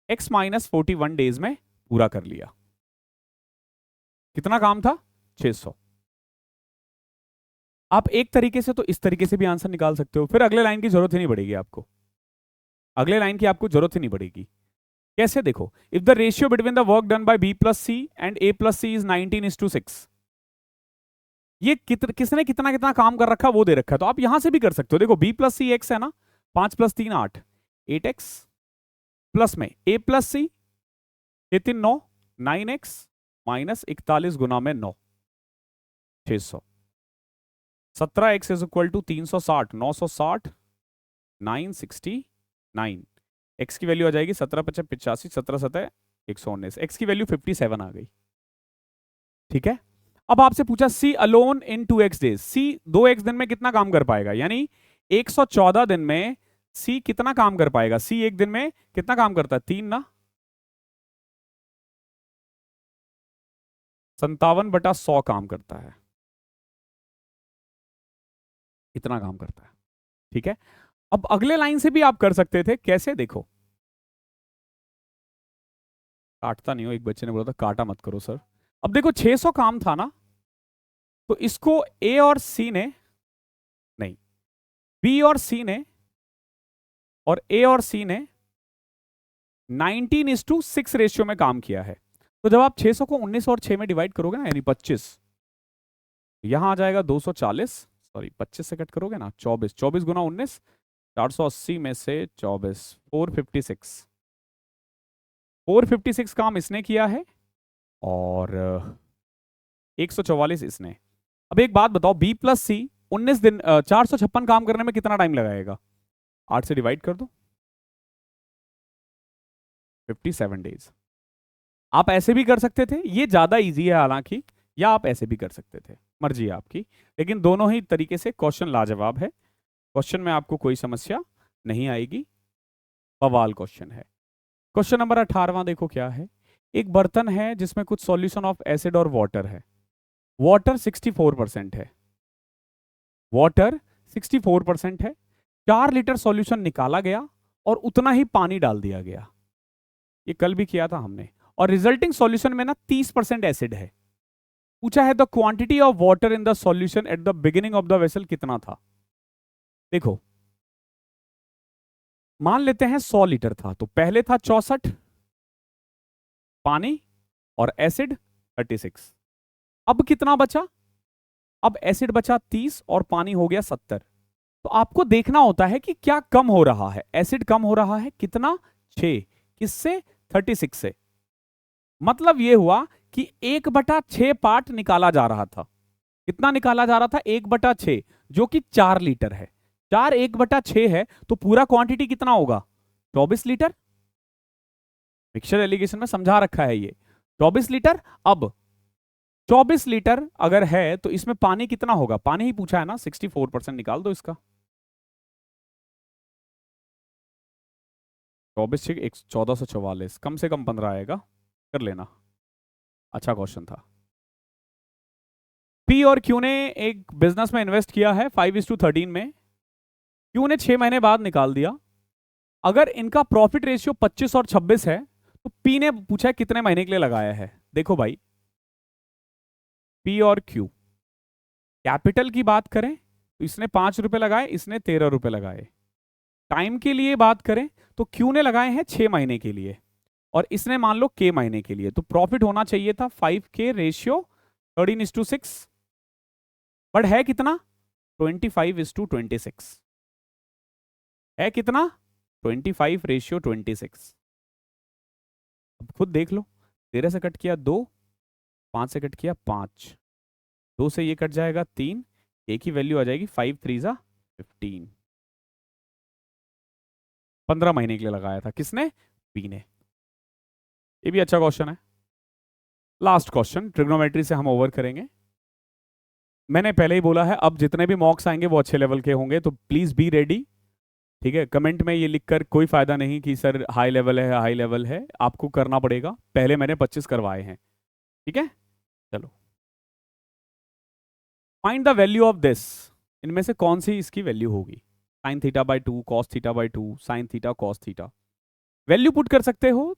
[SPEAKER 1] x माइनस 41 डेज में पूरा कर लिया। कितना काम था? 600। आप एक तरीके से तो इस तरीके से भी आंसर निकाल सकते हो, फिर अगले लाइन की जरूरत ही नहीं पड़ेगी आपको, अगले लाइन की आपको जरूरत ही नहीं पड़ेगी। कैसे देखो, if the ratio between the work done by B plus C and A plus C is 19:6, ये किसने कितना कितना काम कर रखा वो दे रखा है, तो आप यहां से भी कर सकते हो। देखो बी प्लस सी एक्स है ना, 5 + 3 8, 8x प्लस में ए प्लस सी 3 9, 9x माइनस 41 गुना में 9, 600। 17x is equal to 360, 960, 969। x की वैल्यू आ जाएगी 17 × 85, 17 7 119। x की वैल्यू 57 आ गई। ठीक है, अब आपसे पूछा सी alone in 2x days, C 2x दिन में कितना काम कर पाएगा, यानी 114 दिन में सी कितना काम कर पाएगा। सी एक दिन में कितना काम करता है? 3 ना, 57/100 काम करता है, इतना काम करता है। ठीक है, अब अगले लाइन से भी आप कर सकते थे। कैसे देखो, काटता नहीं हो, एक बच्चे ने बोला था काटा मत करो सर। अब देखो 600 काम था ना, तो इसको ए और सी ने, नहीं, बी और सी ने और ए और सी ने 19:6 रेशियो में काम किया है। तो जब आप 600 को 19 और 6 में डिवाइड करोगे ना, यानी 25, यहां आ जाएगा 240, सॉरी 25 से कट करोगे ना 24, 24 गुना 19, 480 में से 24, 456। 456 काम इसने किया है और 144 इसने। अब एक बात बताओ, बी प्लस सी 19 दिन 456 काम करने में कितना टाइम लगाएगा? 8 से डिवाइड कर दो, 57 डेज। आप ऐसे भी कर सकते थे, ये ज्यादा इजी है हालांकि, या आप ऐसे भी कर सकते थे, मर्जी है आपकी, लेकिन दोनों ही तरीके से क्वेश्चन लाजवाब है। क्वेश्चन में आपको कोई समस्या नहीं आएगी, बवाल क्वेश्चन है। क्वेश्चन नंबर 18वां देखो क्या है। एक बर्तन है जिसमें कुछ सॉल्यूशन ऑफ एसिड और वाटर है। वाटर 64% है, वाटर 64% है। 4 लीटर सॉल्यूशन निकाला गया और उतना ही पानी डाल दिया गया, ये कल भी किया था हमने, और रिजल्टिंग सॉल्यूशन में ना 30% एसिड है। पूछा है the quantity of water in the solution at the beginning of the vessel कितना था। देखो मान लेते हैं 100 लीटर था, तो पहले था 64 पानी और एसिड 36। अब कितना बचा? अब एसिड बचा 30 और पानी हो गया 70। तो आपको देखना होता है कि क्या कम हो रहा है। एसिड कम हो रहा है कितना? 6। किससे? 36 से। मतलब यह हुआ कि 1/6 पार्ट निकाला जा रहा था। कितना निकाला जा रहा था? 1/6, जो कि 4 लीटर है। 4 1/6 है, तो पूरा क्वांटिटी कितना होगा? 24 लीटर। मिक्सचर एलिगेशन में समझा रखा है ये 24 लीटर। अब 24 लीटर अगर है तो इसमें पानी कितना होगा? पानी ही पूछा है ना, 64% निकाल दो इसका। 24 से 1444, कम से कम 15 आएगा, कर लेना। अच्छा क्वेश्चन था। पी और क्यू ने एक बिजनेस में इन्वेस्ट किया है 5:13 में। क्यू ने 6 महीने बाद निकाल दिया। अगर इनका प्रॉफिट रेशियो 25 और 26 है, तो पी ने पूछा है कितने महीने के लिए लगाया है। देखो भाई, पी और क्यू, कैपिटल की बात करें तो इसने 5 रुपए लगाए, इसने 13 रुपए लगाए। टाइम के लिए बात करें तो क्यू ने लगाए हैं 6 महीने के लिए और इसने मान लो के महीने के लिए, तो प्रॉफिट होना चाहिए था 5 के रेशियो 13:6, बट है कितना 25:26, है कितना 25:26। अब खुद देख लो, 13 से कट किया 2, 5 से कट किया 5, 2 से ये कट जाएगा 3, एक ही वैल्यू आ जाएगी 5 3 15। 15 महीने के लिए लगाया था किसने, बी ने। ये भी अच्छा क्वेश्चन है। लास्ट क्वेश्चन ट्रिग्नोमेट्री से हम ओवर करेंगे। मैंने पहले ही बोला है, अब जितने भी मॉक्स आएंगे वो अच्छे लेवल के होंगे, तो प्लीज बी रेडी। ठीक है, कमेंट में ये लिखकर कोई फायदा नहीं कि सर हाई लेवल है, हाई लेवल है, आपको करना पड़ेगा। पहले मैंने 25 करवाए हैं। ठीक है, चलो find the value of this. इनमें से कौन सी इसकी वैल्यू होगी, sine theta by 2, cos theta by 2, sine theta cos theta. Value put कर सकते हो,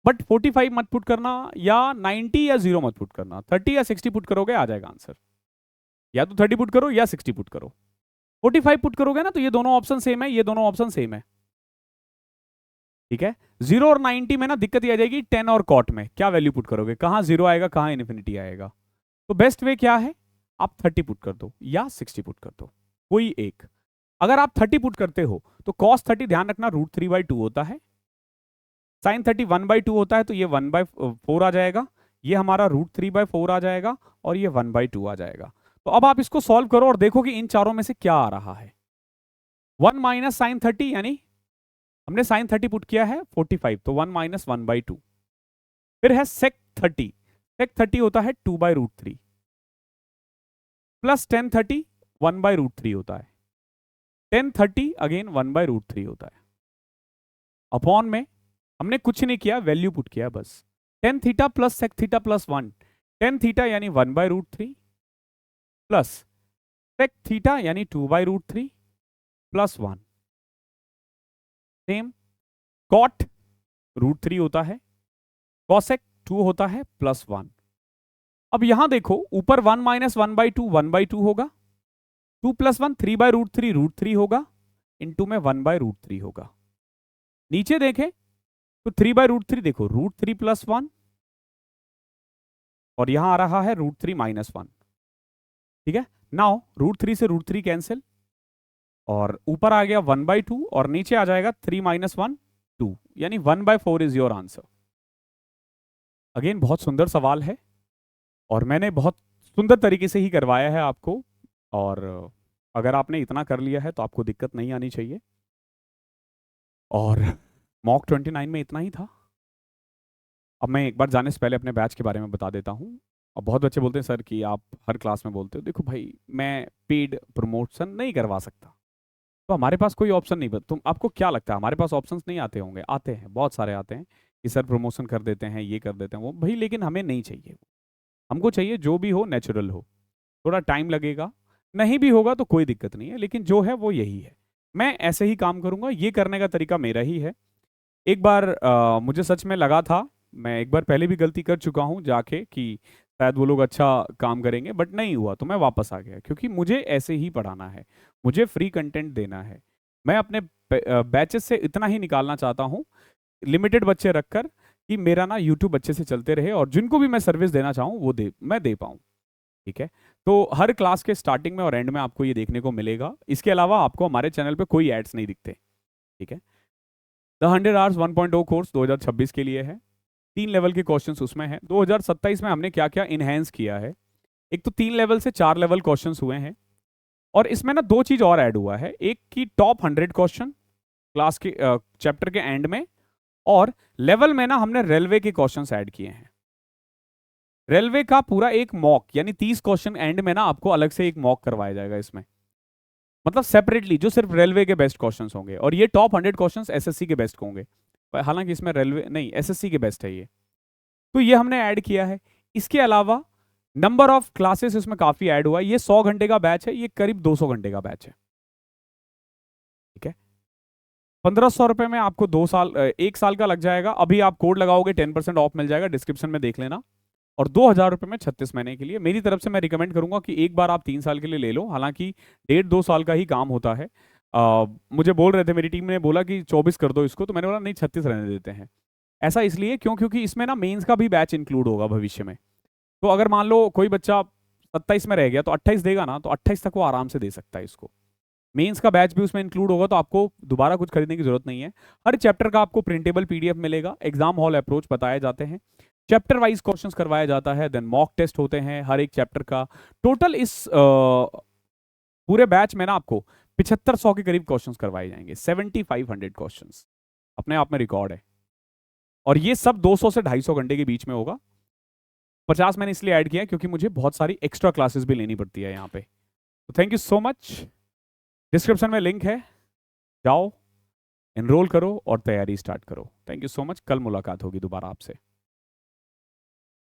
[SPEAKER 1] बट 45 मत पुट करना, या 90 या 0 मत पुट करना। 30 या 60 पुट करोगे आ जाएगा आंसर। या तो 30 पुट करो या 60 पुट करो। 45 पुट करोगे ना तो ये दोनों ऑप्शन सेम है, ये दोनों ऑप्शन सेम है। ठीक है, 0 और 90 में ना दिक्कत ये आ जाएगी 10 और कॉट में, क्या वैल्यू पुट करोगे, कहां 0 आएगा कहां इन्फिनिटी आएगा। तो बेस्ट वे क्या है, आप 30 पुट कर दो या 60 पुट कर दो, कोई एक। अगर आप 30 पुट करते हो तो cos 30 ध्यान रखना √3/2 होता है, sin 30 1/2 होता है, तो ये 1/4 आ जाएगा, ये हमारा √3/4 आ जाएगा, और ये 1/2 आ जाएगा। तो अब आप इसको सॉल्व करो और देखो कि इन चारों में से क्या आ रहा है। 1 माइनस साइन 30, यानी हमने साइन 30 पुट किया है 45, तो 1 माइनस 1/2। फिर है सेक 30, सेक 30 होता है 2/√3, प्लस टेन 30 1/√3 होता है, टेन 30 अगेन 1/√3 होता है। अपॉन में हमने कुछ नहीं किया, वैल्यू पुट किया बस। Tan theta plus sec theta plus 1, tan theta यानी 1/√3, प्लस सेक थीटा यानी 2/√3 प्लस 1, सेम कॉट √3 होता है, कॉसेक 2 होता है प्लस 1। अब यहां देखो ऊपर 1 माइनस 1/2 1/2 होगा, 2 प्लस 1 3/√3 √3 होगा, इनटू में 1/√3 होगा। नीचे देखें तो 3/√3 देखो √3 प्लस 1, और यहां आ रहा है √3 माइनस 1। ठीक है, नाउ √3 से √3 कैंसिल, और ऊपर आ गया 1/2 और नीचे आ जाएगा 3 माइनस 1 2, यानी 1/4 इज योर आंसर। अगेन बहुत सुंदर सवाल है, और मैंने बहुत सुंदर तरीके से ही करवाया है आपको, और अगर आपने इतना कर लिया है तो आपको दिक्कत नहीं आनी चाहिए। और मॉक 29 में इतना ही था। अब मैं एक बार जाने से पहले अपने बैच के बारे में बता देता हूँ। और बहुत बच्चे बोलते हैं सर कि आप हर क्लास में बोलते हो, देखो भाई मैं पेड प्रमोशन नहीं करवा सकता, तो हमारे पास कोई ऑप्शन नहीं। तुम आपको क्या लगता है हमारे पास ऑप्शंस नहीं आते होंगे? आते हैं, बहुत सारे आते हैं कि सर प्रमोशन कर देते हैं, ये कर देते हैं वो, भाई लेकिन हमें नहीं चाहिए। हमको चाहिए जो भी हो नेचुरल हो, थोड़ा टाइम लगेगा, नहीं भी होगा तो कोई दिक्कत नहीं है, लेकिन जो है वो यही है। मैं ऐसे ही काम करूंगा, ये करने का तरीका मेरा ही है। एक बार मुझे सच में लगा था, मैं एक बार पहले भी गलती कर चुका हूँ जाके, कि शायद वो लोग अच्छा काम करेंगे, बट नहीं हुआ, तो मैं वापस आ गया, क्योंकि मुझे ऐसे ही पढ़ाना है, मुझे फ्री कंटेंट देना है। मैं अपने बैचेस से इतना ही निकालना चाहता हूँ, लिमिटेड बच्चे रखकर, कि मेरा ना यूट्यूब अच्छे से चलते रहे, और जिनको भी मैं सर्विस देना चाहूँ वो मैं दे पाऊँ। ठीक है, तो हर क्लास के स्टार्टिंग में और एंड में आपको ये देखने को मिलेगा। इसके अलावा आपको हमारे चैनल पे कोई एड्स नहीं दिखते। ठीक है, द 100 आवर्स 1.0 कोर्स 2026 के लिए है, 3 लेवल के क्वेश्चंस उसमें हैं। 2027 में हमने क्या क्या इनहेंस किया है, एक तो 3 लेवल से 4 लेवल क्वेश्चंस हुए हैं, और इसमें ना 2 चीज और ऐड हुआ है, एक की टॉप 100 क्वेश्चन क्लास के चैप्टर के एंड में, और लेवल में ना हमने रेलवे के क्वेश्चंस ऐड किए हैं। रेलवे का पूरा एक मॉक, यानी 30 क्वेश्चन एंड में ना आपको अलग से एक मॉक करवाया जाएगा इसमें, मतलब सेपरेटली, जो सिर्फ रेलवे के बेस्ट क्वेश्चंस होंगे, और ये टॉप 100 क्वेश्चंस एसएससी के बेस्ट होंगे। हालांकि इसमें रेलवे नहीं, एसएससी के बेस्ट है ये, तो ये हमने ऐड किया है। इसके अलावा नंबर ऑफ क्लासेस इसमें काफी ऐड हुआ है। ये 100 घंटे का बैच है, ये करीब 200 घंटे का बैच है। ठीक है, 1500 रुपए में आपको 2 साल 1 साल का लग जाएगा। अभी आप कोड लगाओगे 10% ऑफ मिल जाएगा, डिस्क्रिप्शन में देख लेना। और 2000 रुपए में 36 महीने के लिए। मेरी तरफ से मैं रिकमेंड करूंगा कि एक बार आप 3 साल के लिए ले लो, हालांकि 1.5-2 साल का ही काम होता है। मुझे बोल रहे थे, मेरी टीम ने बोला कि 24 कर दो इसको, तो मैंने बोला नहीं 36 रहने देते हैं। ऐसा इसलिए क्योंकि इसमें ना मेंस का भी बैच इंक्लूड होगा भविष्य में, तो अगर मान लो कोई बच्चा 27 में रह गया तो 28 देगा ना, तो 28 तक वो आराम से दे सकता है इसको। मेंस का बैच भी उसमें इंक्लूड होगा, तो आपको दोबारा कुछ खरीदने की जरूरत नहीं है। हर चैप्टर का आपको प्रिंटेबल पीडीएफ मिलेगा, एग्जाम हॉल अप्रोच बताए जाते हैं, चैप्टर वाइज क्वेश्चंस करवाया जाता है, देन मॉक टेस्ट होते हैं हर एक चैप्टर का। टोटल इस पूरे बैच में ना आपको 7500 के करीब क्वेश्चंस करवाए जाएंगे, 7500 क्वेश्चंस, अपने आप में रिकॉर्ड है। और ये सब 200 से 250 घंटे के बीच में होगा। 50 मैंने इसलिए ऐड किया क्योंकि मुझे बहुत सारी एक्स्ट्रा क्लासेस भी लेनी पड़ती है यहाँ पे। तो thank you so much. Description में लिंक है, जाओ एनरोल करो और तैयारी स्टार्ट करो। Thank you so much. कल मुलाकात होगी दोबारा आपसे।